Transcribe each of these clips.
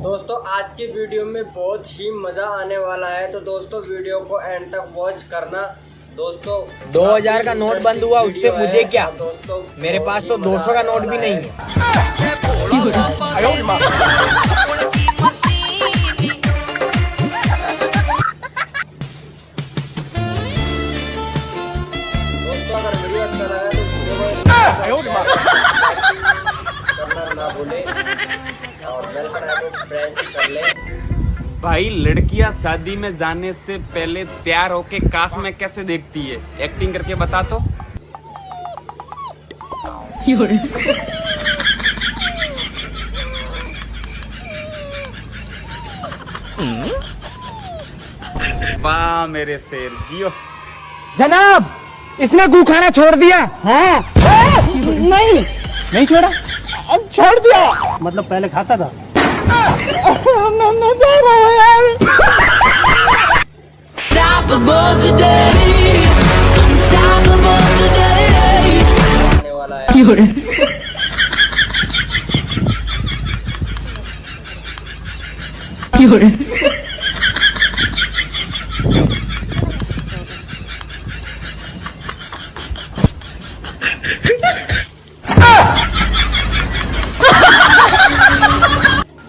दोस्तों आज की वीडियो में बहुत ही मज़ा आने वाला है, तो दोस्तों वीडियो को एंड तक वॉच करना। दोस्तों 2000 का नोट बंद हुआ, उससे मुझे क्या? दोस्तों मेरे पास तो 200 का नोट भी नहीं है। दोस्तों अगर वीडियो अच्छा लगा तो करना ना भूले और बेल का आइकन प्रेस कर ले। भाई लड़कियां शादी में जाने से पहले तैयार होके काश में कैसे देखती है, एक्टिंग करके बता तो। वाह मेरे शेर जियो। जनाब इसने गू खाना छोड़ दिया। हाँ नहीं छोड़ा, अब छोड़ दिया। मतलब पहले खाता था। मैं जा रहा हूँ यार। आने वाला है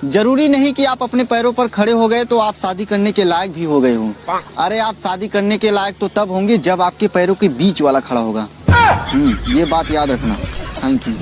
जरूरी नहीं कि आप अपने पैरों पर खड़े हो गए तो आप शादी करने के लायक भी हो गए हो। अरे आप शादी करने के लायक तो तब होंगे जब आपके पैरों के बीच वाला खड़ा होगा। ये बात याद रखना। Thank you.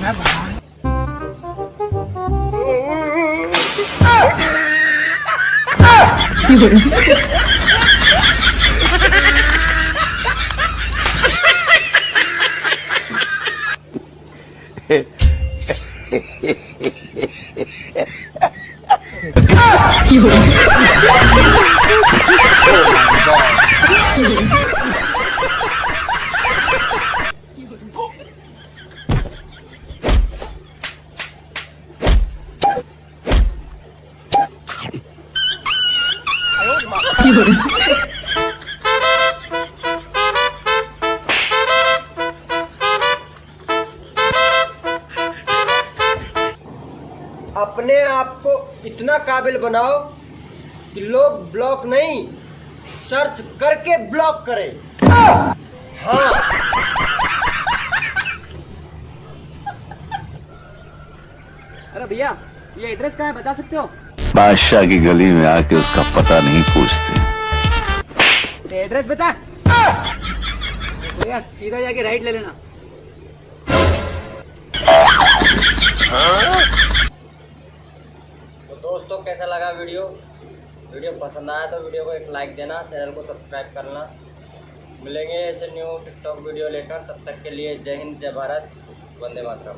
अपने आप को इतना काबिल बनाओ कि लोग ब्लॉक नहीं सर्च करके ब्लॉक करें। हाँ अरे भैया ये एड्रेस कहाँ है, बता सकते हो? बादशाह की गली में आके उसका पता नहीं पूछते। एड्रेस बता। भैया सीधा जाके राइट ले लेना। तो दोस्तों कैसा लगा वीडियो पसंद आया तो वीडियो को एक लाइक देना, चैनल को सब्सक्राइब करना। मिलेंगे ऐसे न्यू टिकटॉक वीडियो लेकर, तब तक के लिए जय हिंद, जय भारत, वंदे मातरम।